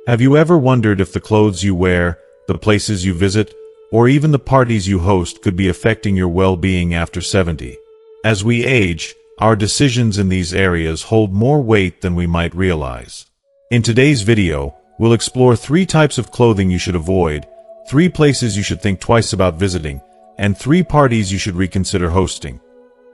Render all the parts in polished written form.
Have you ever wondered if the clothes you wear, the places you visit, or even the parties you host could be affecting your well-being after 70? As we age, our decisions in these areas hold more weight than we might realize. In today's video, we'll explore 3 types of clothing you should avoid, 3 places you should think twice about visiting, and 3 parties you should reconsider hosting,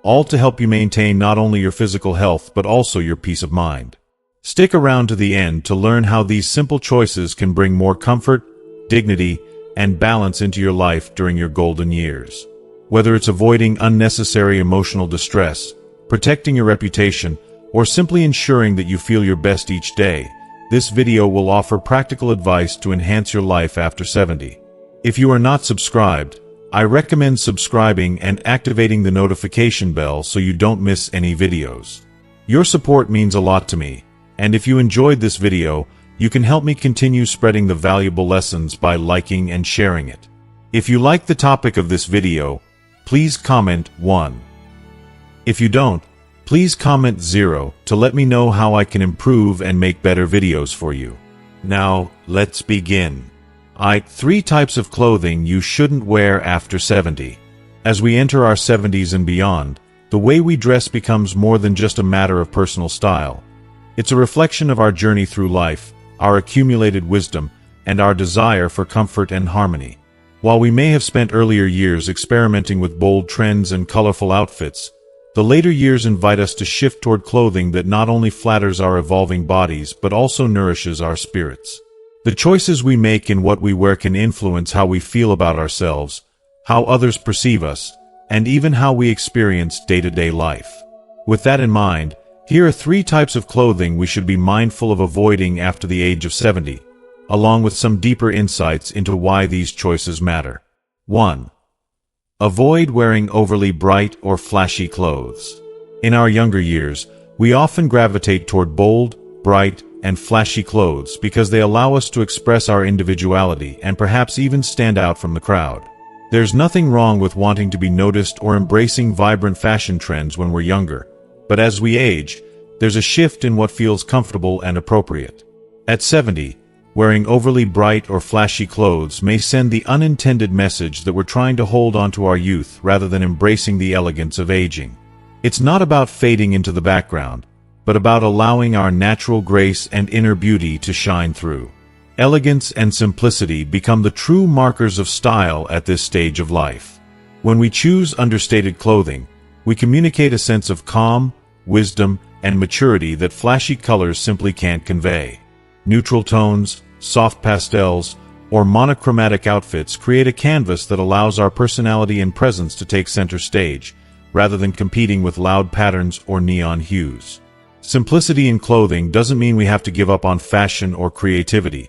all to help you maintain not only your physical health but also your peace of mind. Stick around to the end to learn how these simple choices can bring more comfort, dignity, and balance into your life during your golden years. Whether it's avoiding unnecessary emotional distress, protecting your reputation, or simply ensuring that you feel your best each day, this video will offer practical advice to enhance your life after 70. If you are not subscribed, I recommend subscribing and activating the notification bell so you don't miss any videos. Your support means a lot to me, and if you enjoyed this video, you can help me continue spreading the valuable lessons by liking and sharing it. If you like the topic of this video, please comment 1. If you don't, please comment 0 to let me know how I can improve and make better videos for you. Now, let's begin. 3 types of clothing you shouldn't wear after 70. As we enter our 70s and beyond, the way we dress becomes more than just a matter of personal style. It's a reflection of our journey through life, our accumulated wisdom, and our desire for comfort and harmony. While we may have spent earlier years experimenting with bold trends and colorful outfits, the later years invite us to shift toward clothing that not only flatters our evolving bodies but also nourishes our spirits. The choices we make in what we wear can influence how we feel about ourselves, how others perceive us, and even how we experience day-to-day life. With that in mind, here are 3 types of clothing we should be mindful of avoiding after the age of 70, along with some deeper insights into why these choices matter. 1. Avoid wearing overly bright or flashy clothes. In our younger years, we often gravitate toward bold, bright, and flashy clothes because they allow us to express our individuality and perhaps even stand out from the crowd. There's nothing wrong with wanting to be noticed or embracing vibrant fashion trends when we're younger, but as we age, there's a shift in what feels comfortable and appropriate. At 70, wearing overly bright or flashy clothes may send the unintended message that we're trying to hold onto our youth rather than embracing the elegance of aging. It's not about fading into the background, but about allowing our natural grace and inner beauty to shine through. Elegance and simplicity become the true markers of style at this stage of life. When we choose understated clothing, we communicate a sense of calm, wisdom, and maturity that flashy colors simply can't convey. Neutral tones, soft pastels, or monochromatic outfits create a canvas that allows our personality and presence to take center stage, rather than competing with loud patterns or neon hues. Simplicity in clothing doesn't mean we have to give up on fashion or creativity.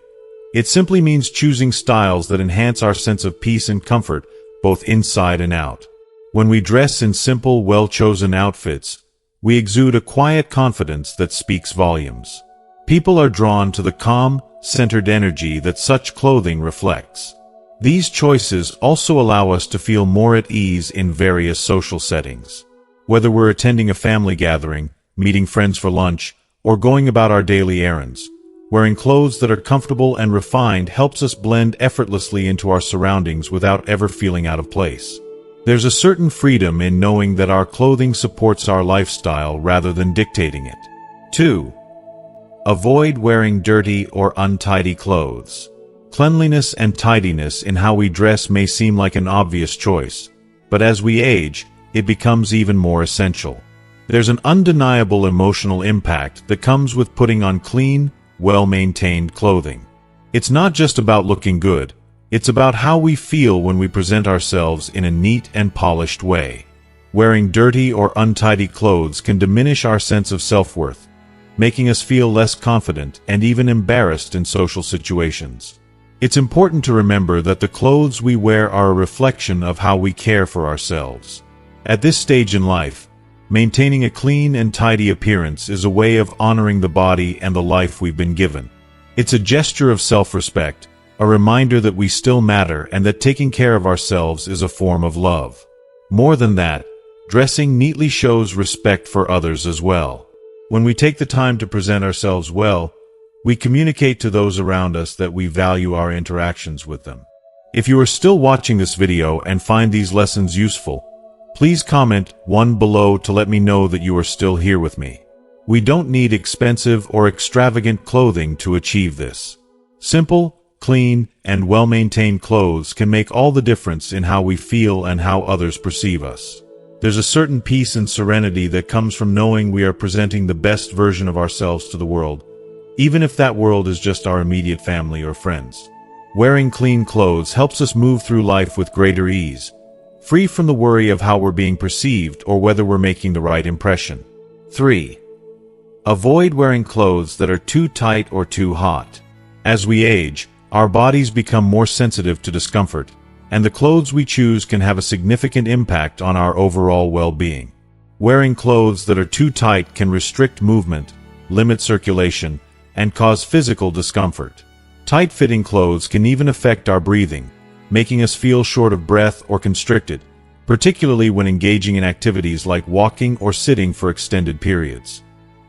It simply means choosing styles that enhance our sense of peace and comfort, both inside and out. When we dress in simple, well-chosen outfits, we exude a quiet confidence that speaks volumes. People are drawn to the calm, centered energy that such clothing reflects. These choices also allow us to feel more at ease in various social settings. Whether we're attending a family gathering, meeting friends for lunch, or going about our daily errands, wearing clothes that are comfortable and refined helps us blend effortlessly into our surroundings without ever feeling out of place. There's a certain freedom in knowing that our clothing supports our lifestyle rather than dictating it. 2. Avoid wearing dirty or untidy clothes. Cleanliness and tidiness in how we dress may seem like an obvious choice, but as we age, it becomes even more essential. There's an undeniable emotional impact that comes with putting on clean, well-maintained clothing. It's not just about looking good. It's about how we feel when we present ourselves in a neat and polished way. Wearing dirty or untidy clothes can diminish our sense of self-worth, making us feel less confident and even embarrassed in social situations. It's important to remember that the clothes we wear are a reflection of how we care for ourselves. At this stage in life, maintaining a clean and tidy appearance is a way of honoring the body and the life we've been given. It's a gesture of self-respect, a reminder that we still matter and that taking care of ourselves is a form of love. More than that, dressing neatly shows respect for others as well. When we take the time to present ourselves well, We communicate to those around us that we value our interactions with them. If you are still watching this video and find these lessons useful, please comment 1 below to let me know that you are still here with me. We don't need expensive or extravagant clothing to achieve this. Simple, clean, and well-maintained clothes can make all the difference in how we feel and how others perceive us. There's a certain peace and serenity that comes from knowing we are presenting the best version of ourselves to the world, even if that world is just our immediate family or friends. Wearing clean clothes helps us move through life with greater ease, free from the worry of how we're being perceived or whether we're making the right impression. 3. Avoid wearing clothes that are too tight or too hot. As we age, our bodies become more sensitive to discomfort, and the clothes we choose can have a significant impact on our overall well-being. Wearing clothes that are too tight can restrict movement, limit circulation, and cause physical discomfort. Tight-fitting clothes can even affect our breathing, making us feel short of breath or constricted, particularly when engaging in activities like walking or sitting for extended periods.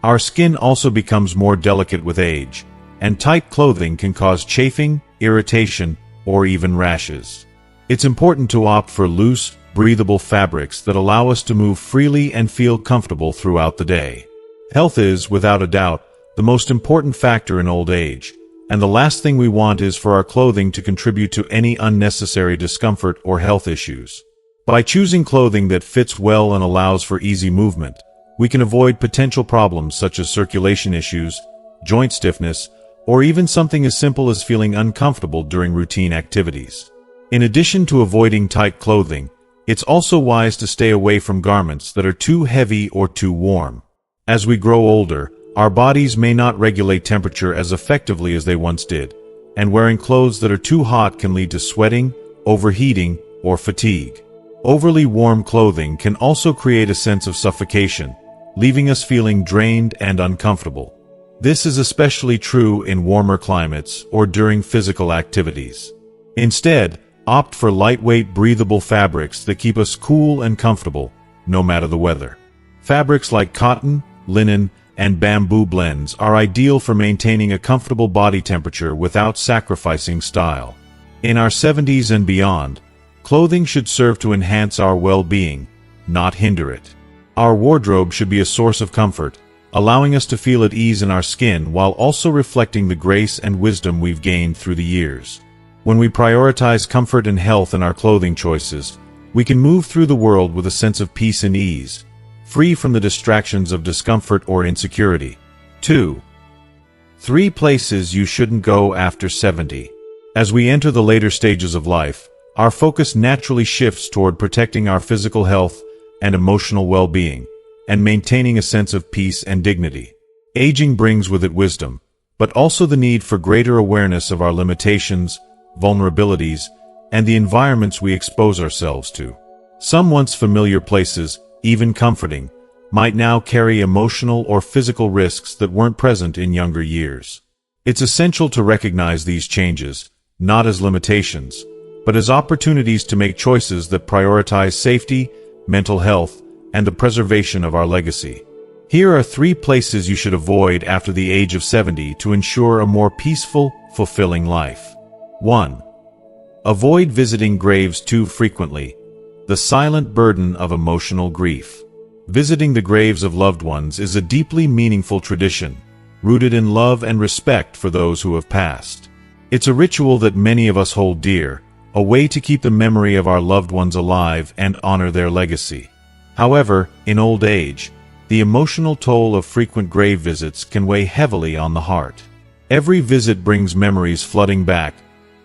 Our skin also becomes more delicate with age, and tight clothing can cause chafing, irritation, or even rashes. It's important to opt for loose, breathable fabrics that allow us to move freely and feel comfortable throughout the day. Health is, without a doubt, the most important factor in old age, and the last thing we want is for our clothing to contribute to any unnecessary discomfort or health issues. By choosing clothing that fits well and allows for easy movement, we can avoid potential problems such as circulation issues, joint stiffness, or even something as simple as feeling uncomfortable during routine activities. In addition to avoiding tight clothing, it's also wise to stay away from garments that are too heavy or too warm. As we grow older, our bodies may not regulate temperature as effectively as they once did, and wearing clothes that are too hot can lead to sweating, overheating, or fatigue. Overly warm clothing can also create a sense of suffocation, leaving us feeling drained and uncomfortable. This is especially true in warmer climates or during physical activities. Instead, opt for lightweight, breathable fabrics that keep us cool and comfortable, no matter the weather. Fabrics like cotton, linen, and bamboo blends are ideal for maintaining a comfortable body temperature without sacrificing style. In our 70s and beyond, clothing should serve to enhance our well-being, not hinder it. Our wardrobe should be a source of comfort, allowing us to feel at ease in our skin while also reflecting the grace and wisdom we've gained through the years. When we prioritize comfort and health in our clothing choices, we can move through the world with a sense of peace and ease, free from the distractions of discomfort or insecurity. 2. 3 places you shouldn't go after 70. As we enter the later stages of life, our focus naturally shifts toward protecting our physical health and emotional well-being, and maintaining a sense of peace and dignity. Aging brings with it wisdom, but also the need for greater awareness of our limitations, vulnerabilities, and the environments we expose ourselves to. Some once familiar places, even comforting, might now carry emotional or physical risks that weren't present in younger years. It's essential to recognize these changes, not as limitations, but as opportunities to make choices that prioritize safety, mental health, and the preservation of our legacy. Here are 3 places you should avoid after the age of 70 to ensure a more peaceful, fulfilling life. 1. Avoid visiting graves too frequently. The silent burden of emotional grief. Visiting the graves of loved ones is a deeply meaningful tradition, rooted in love and respect for those who have passed. It's a ritual that many of us hold dear, a way to keep the memory of our loved ones alive and honor their legacy. However, in old age, the emotional toll of frequent grave visits can weigh heavily on the heart. Every visit brings memories flooding back,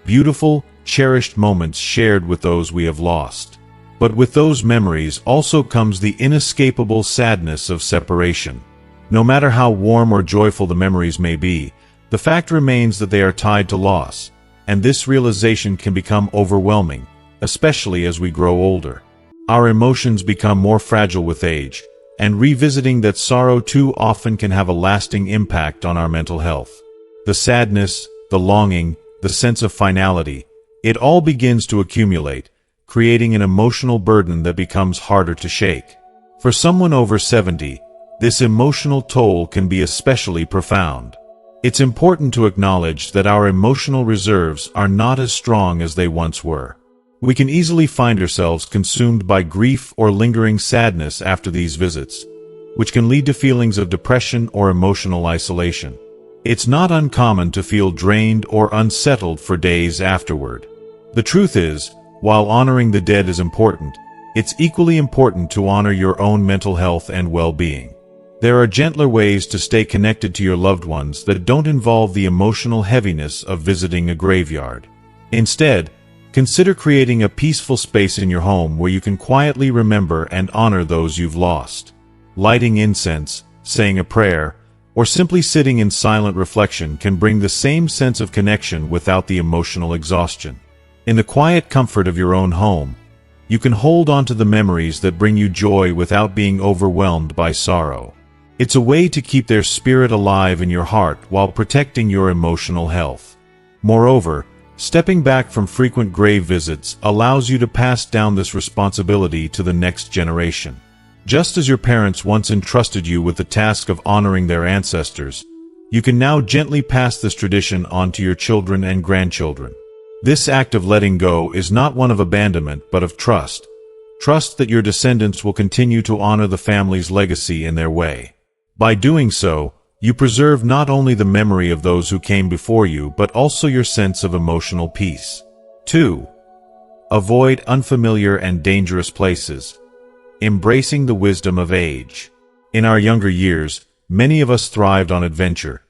beautiful, cherished moments shared with those we have lost. But with those memories also comes the inescapable sadness of separation. No matter how warm or joyful the memories may be, the fact remains that they are tied to loss, and this realization can become overwhelming, especially as we grow older. Our emotions become more fragile with age, and revisiting that sorrow too often can have a lasting impact on our mental health. The sadness, the longing, the sense of finality, it all begins to accumulate, creating an emotional burden that becomes harder to shake. For someone over 70, this emotional toll can be especially profound. It's important to acknowledge that our emotional reserves are not as strong as they once were. We can easily find ourselves consumed by grief or lingering sadness after these visits, which can lead to feelings of depression or emotional isolation. It's not uncommon to feel drained or unsettled for days afterward. The truth is, while honoring the dead is important, it's equally important to honor your own mental health and well-being. There are gentler ways to stay connected to your loved ones that don't involve the emotional heaviness of visiting a graveyard. Instead, consider creating a peaceful space in your home where you can quietly remember and honor those you've lost. Lighting incense, saying a prayer, or simply sitting in silent reflection can bring the same sense of connection without the emotional exhaustion. In the quiet comfort of your own home, you can hold on to the memories that bring you joy without being overwhelmed by sorrow. It's a way to keep their spirit alive in your heart while protecting your emotional health. Moreover, stepping back from frequent grave visits allows you to pass down this responsibility to the next generation. Just as your parents once entrusted you with the task of honoring their ancestors, you can now gently pass this tradition on to your children and grandchildren. This act of letting go is not one of abandonment but of trust. Trust that your descendants will continue to honor the family's legacy in their way. By doing so, you preserve not only the memory of those who came before you but also your sense of emotional peace. 2. Avoid unfamiliar and dangerous places. Embracing the wisdom of age. In our younger years, many of us thrived on adventure,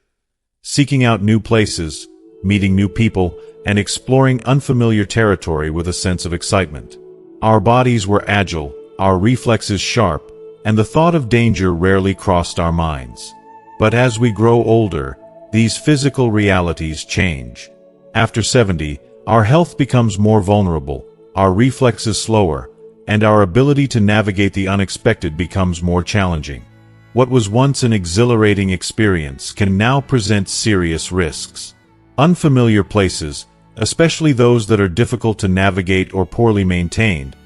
seeking out new places, meeting new people, and exploring unfamiliar territory with a sense of excitement. Our bodies were agile, our reflexes sharp, and the thought of danger rarely crossed our minds. But as we grow older, these physical realities change. After 70, our health becomes more vulnerable, our reflexes slower, and our ability to navigate the unexpected becomes more challenging. What was once an exhilarating experience can now present serious risks. Unfamiliar places, especially those that are difficult to navigate or poorly maintained,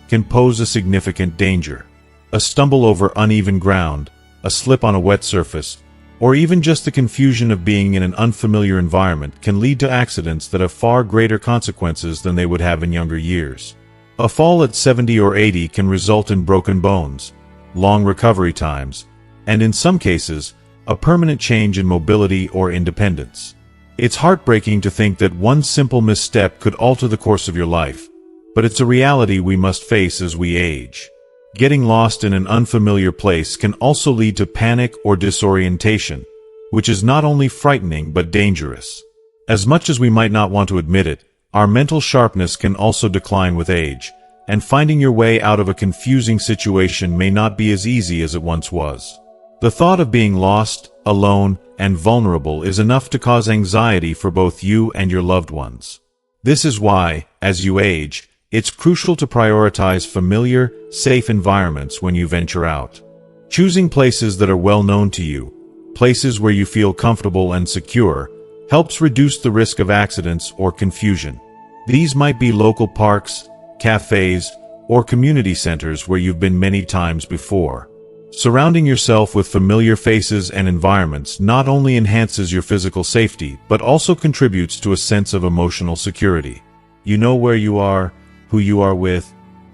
can pose a significant danger. A stumble over uneven ground, a slip on a wet surface, or even just the confusion of being in an unfamiliar environment can lead to accidents that have far greater consequences than they would have in younger years. A fall at 70 or 80 can result in broken bones, long recovery times, and in some cases, a permanent change in mobility or independence. It's heartbreaking to think that one simple misstep could alter the course of your life, but it's a reality we must face as we age. Getting lost in an unfamiliar place can also lead to panic or disorientation, which is not only frightening but dangerous. As much as we might not want to admit it, our mental sharpness can also decline with age, and finding your way out of a confusing situation may not be as easy as it once was. The thought of being lost, alone, and vulnerable is enough to cause anxiety for both you and your loved ones. This is why, as you age, it's crucial to prioritize familiar, safe environments when you venture out. Choosing places that are well known to you, places where you feel comfortable and secure, helps reduce the risk of accidents or confusion. These might be local parks, cafes, or community centers where you've been many times before. Surrounding yourself with familiar faces and environments not only enhances your physical safety but also contributes to a sense of emotional security. You know where you are, who you are with,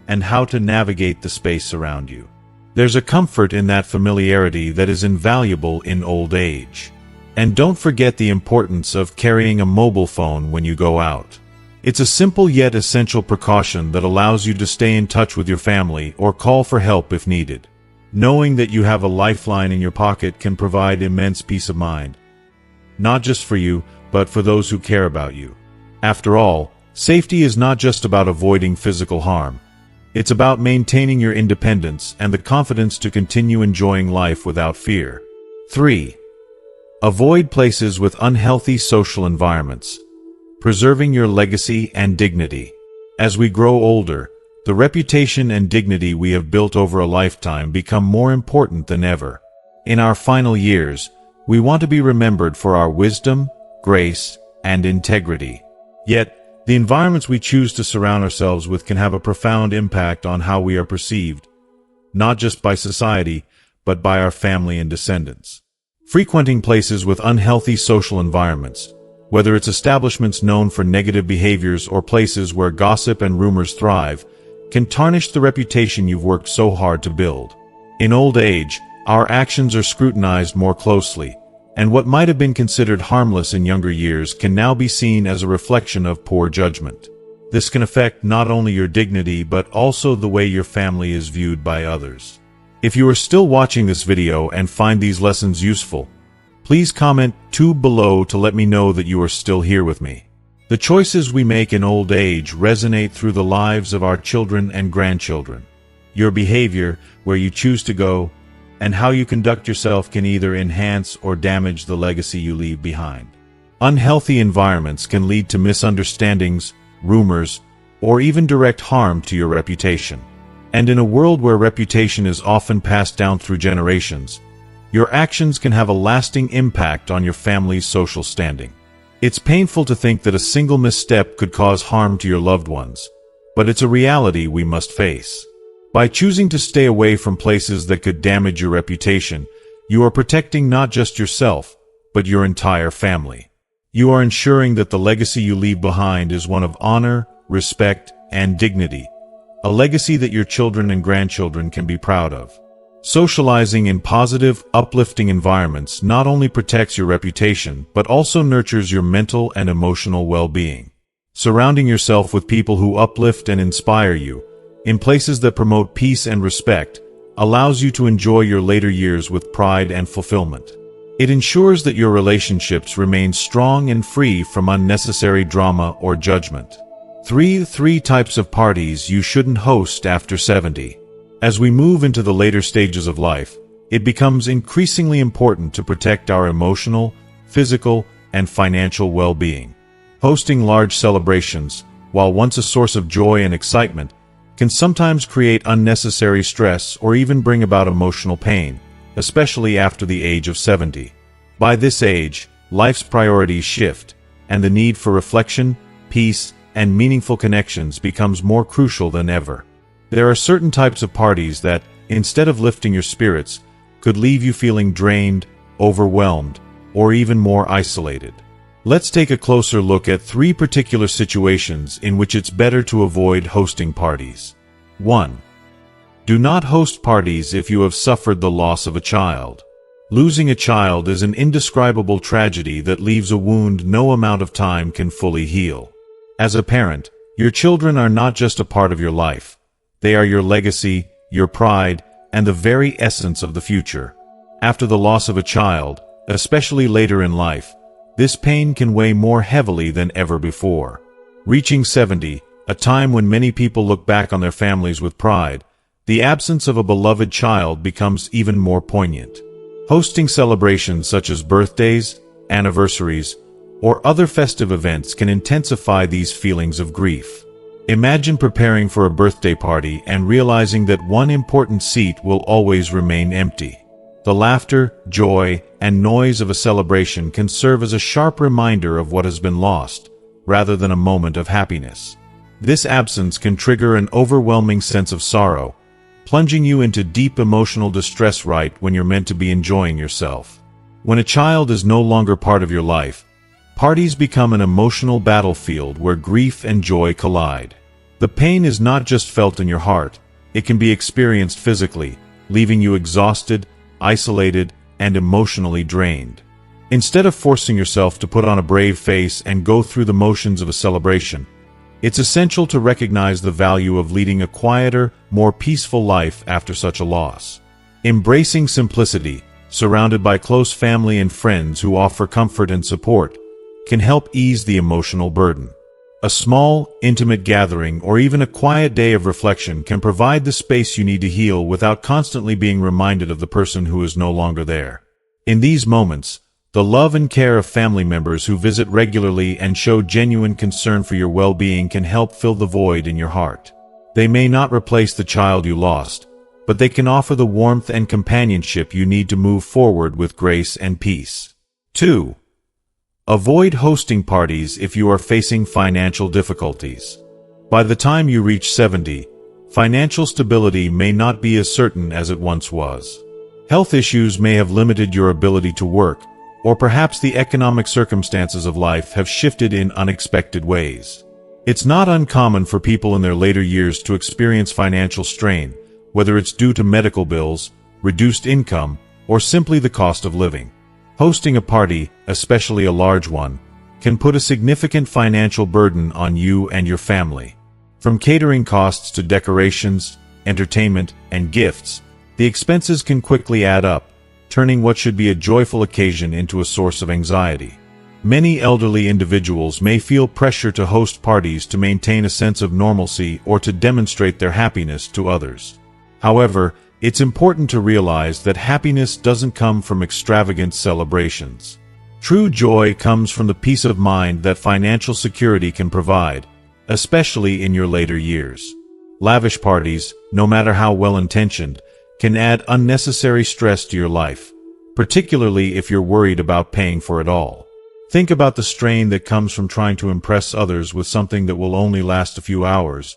and how to navigate the space around you. There's a comfort in that familiarity that is invaluable in old age. And don't forget the importance of carrying a mobile phone when you go out. It's a simple yet essential precaution that allows you to stay in touch with your family or call for help if needed. Knowing that you have a lifeline in your pocket can provide immense peace of mind. Not just for you, but for those who care about you. After all, safety is not just about avoiding physical harm. It's about maintaining your independence and the confidence to continue enjoying life without fear. 3. Avoid places with unhealthy social environments. Preserving your legacy and dignity. As we grow older, the reputation and dignity we have built over a lifetime become more important than ever. In our final years, we want to be remembered for our wisdom, grace, and integrity. Yet, the environments we choose to surround ourselves with can have a profound impact on how we are perceived, not just by society, but by our family and descendants. Frequenting places with unhealthy social environments, whether it's establishments known for negative behaviors or places where gossip and rumors thrive, can tarnish the reputation you've worked so hard to build. In old age, our actions are scrutinized more closely, and what might have been considered harmless in younger years can now be seen as a reflection of poor judgment. This can affect not only your dignity but also the way your family is viewed by others. If you are still watching this video and find these lessons useful, please comment below to let me know that you are still here with me. The choices we make in old age resonate through the lives of our children and grandchildren. Your behavior, where you choose to go, and how you conduct yourself can either enhance or damage the legacy you leave behind. Unhealthy environments can lead to misunderstandings, rumors, or even direct harm to your reputation. And in a world where reputation is often passed down through generations, your actions can have a lasting impact on your family's social standing. It's painful to think that a single misstep could cause harm to your loved ones, but it's a reality we must face. By choosing to stay away from places that could damage your reputation, you are protecting not just yourself, but your entire family. You are ensuring that the legacy you leave behind is one of honor, respect, and dignity, a legacy that your children and grandchildren can be proud of. Socializing in positive, uplifting environments not only protects your reputation, but also nurtures your mental and emotional well-being. Surrounding yourself with people who uplift and inspire you, in places that promote peace and respect, allows you to enjoy your later years with pride and fulfillment. It ensures that your relationships remain strong and free from unnecessary drama or judgment. Three types of parties you shouldn't host after 70. As we move into the later stages of life, it becomes increasingly important to protect our emotional, physical, and financial well-being. Hosting large celebrations, while once a source of joy and excitement, can sometimes create unnecessary stress or even bring about emotional pain, especially after the age of 70. By this age, life's priorities shift, and the need for reflection, peace, and meaningful connections becomes more crucial than ever. There are certain types of parties that, instead of lifting your spirits, could leave you feeling drained, overwhelmed, or even more isolated. Let's take a closer look at 3 particular situations in which it's better to avoid hosting parties. 1. Do not host parties if you have suffered the loss of a child. Losing a child is an indescribable tragedy that leaves a wound no amount of time can fully heal. As a parent, your children are not just a part of your life. They are your legacy, your pride, and the very essence of the future. After the loss of a child, especially later in life, this pain can weigh more heavily than ever before. Reaching 70, a time when many people look back on their families with pride, the absence of a beloved child becomes even more poignant. Hosting celebrations such as birthdays, anniversaries, or other festive events can intensify these feelings of grief. Imagine preparing for a birthday party and realizing that one important seat will always remain empty. The laughter, joy, and noise of a celebration can serve as a sharp reminder of what has been lost, rather than a moment of happiness. This absence can trigger an overwhelming sense of sorrow, plunging you into deep emotional distress right when you're meant to be enjoying yourself. When a child is no longer part of your life, parties become an emotional battlefield where grief and joy collide. The pain is not just felt in your heart, it can be experienced physically, leaving you exhausted, isolated, and emotionally drained. Instead of forcing yourself to put on a brave face and go through the motions of a celebration, it's essential to recognize the value of leading a quieter, more peaceful life after such a loss. Embracing simplicity, surrounded by close family and friends who offer comfort and support, can help ease the emotional burden. A small, intimate gathering or even a quiet day of reflection can provide the space you need to heal without constantly being reminded of the person who is no longer there. In these moments, the love and care of family members who visit regularly and show genuine concern for your well-being can help fill the void in your heart. They may not replace the child you lost, but they can offer the warmth and companionship you need to move forward with grace and peace. 2. Avoid hosting parties if you are facing financial difficulties. By the time you reach 70, financial stability may not be as certain as it once was. Health issues may have limited your ability to work, or perhaps the economic circumstances of life have shifted in unexpected ways. It's not uncommon for people in their later years to experience financial strain, whether it's due to medical bills, reduced income, or simply the cost of living. Hosting a party, especially a large one, can put a significant financial burden on you and your family. From catering costs to decorations, entertainment, and gifts, the expenses can quickly add up, turning what should be a joyful occasion into a source of anxiety. Many elderly individuals may feel pressure to host parties to maintain a sense of normalcy or to demonstrate their happiness to others. However, it's important to realize that happiness doesn't come from extravagant celebrations. True joy comes from the peace of mind that financial security can provide, especially in your later years. Lavish parties, no matter how well-intentioned, can add unnecessary stress to your life, particularly if you're worried about paying for it all. Think about the strain that comes from trying to impress others with something that will only last a few hours,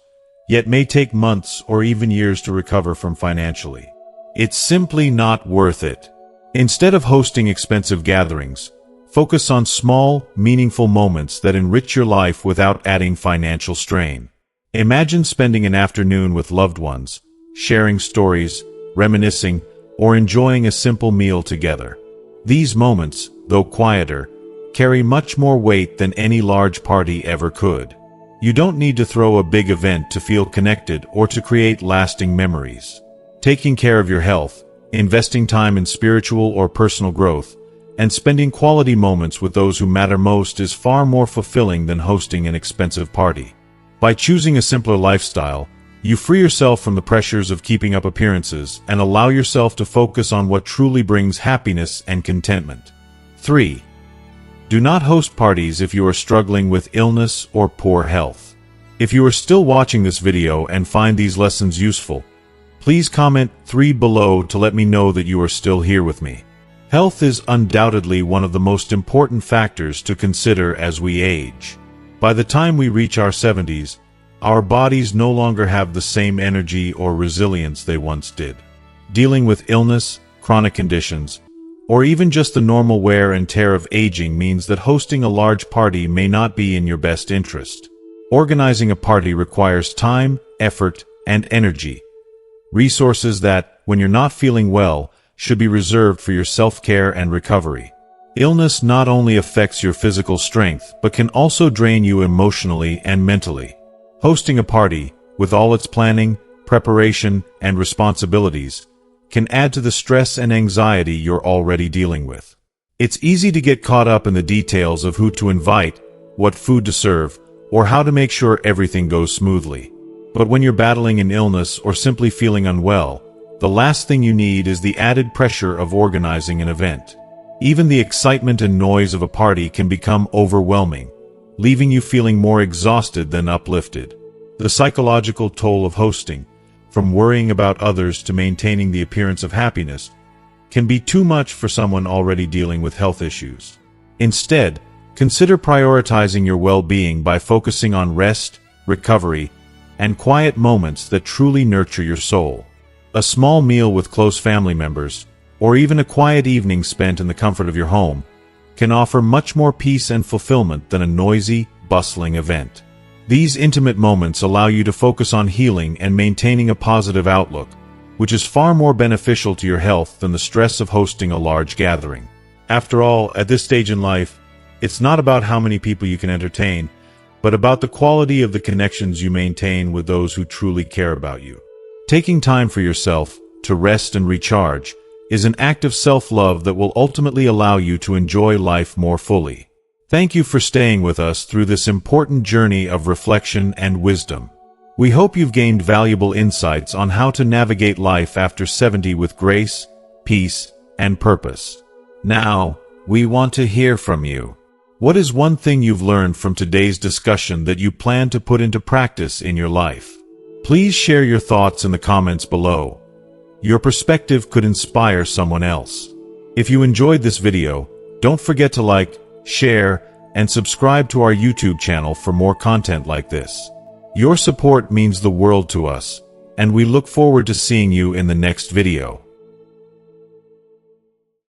yet may take months or even years to recover from financially. It's simply not worth it. Instead of hosting expensive gatherings, focus on small, meaningful moments that enrich your life without adding financial strain. Imagine spending an afternoon with loved ones, sharing stories, reminiscing, or enjoying a simple meal together. These moments, though quieter, carry much more weight than any large party ever could. You don't need to throw a big event to feel connected or to create lasting memories. Taking care of your health, investing time in spiritual or personal growth, and spending quality moments with those who matter most is far more fulfilling than hosting an expensive party. By choosing a simpler lifestyle, you free yourself from the pressures of keeping up appearances and allow yourself to focus on what truly brings happiness and contentment. 3. Do not host parties if you are struggling with illness or poor health. If you are still watching this video and find these lessons useful, please comment 3 below to let me know that you are still here with me. Health is undoubtedly one of the most important factors to consider as we age. By the time we reach our 70s, our bodies no longer have the same energy or resilience they once did. Dealing with illness, chronic conditions, or even just the normal wear and tear of aging means that hosting a large party may not be in your best interest. Organizing a party requires time, effort, and energy. Resources that, when you're not feeling well, should be reserved for your self-care and recovery. Illness not only affects your physical strength, but can also drain you emotionally and mentally. Hosting a party, with all its planning, preparation, and responsibilities, can add to the stress and anxiety you're already dealing with. It's easy to get caught up in the details of who to invite, what food to serve, or how to make sure everything goes smoothly. But when you're battling an illness or simply feeling unwell, the last thing you need is the added pressure of organizing an event. Even the excitement and noise of a party can become overwhelming, leaving you feeling more exhausted than uplifted. The psychological toll of hosting, from worrying about others to maintaining the appearance of happiness, can be too much for someone already dealing with health issues. Instead, consider prioritizing your well-being by focusing on rest, recovery, and quiet moments that truly nurture your soul. A small meal with close family members, or even a quiet evening spent in the comfort of your home, can offer much more peace and fulfillment than a noisy, bustling event. These intimate moments allow you to focus on healing and maintaining a positive outlook, which is far more beneficial to your health than the stress of hosting a large gathering. After all, at this stage in life, it's not about how many people you can entertain, but about the quality of the connections you maintain with those who truly care about you. Taking time for yourself, to rest and recharge, is an act of self-love that will ultimately allow you to enjoy life more fully. Thank you for staying with us through this important journey of reflection and wisdom. We hope you've gained valuable insights on how to navigate life after 70 with grace, peace, and purpose. Now, we want to hear from you. What is one thing you've learned from today's discussion that you plan to put into practice in your life? Please share your thoughts in the comments below. Your perspective could inspire someone else. If you enjoyed this video, don't forget to like, share, and subscribe to our YouTube channel for more content like this. Your support means the world to us, and we look forward to seeing you in the next video.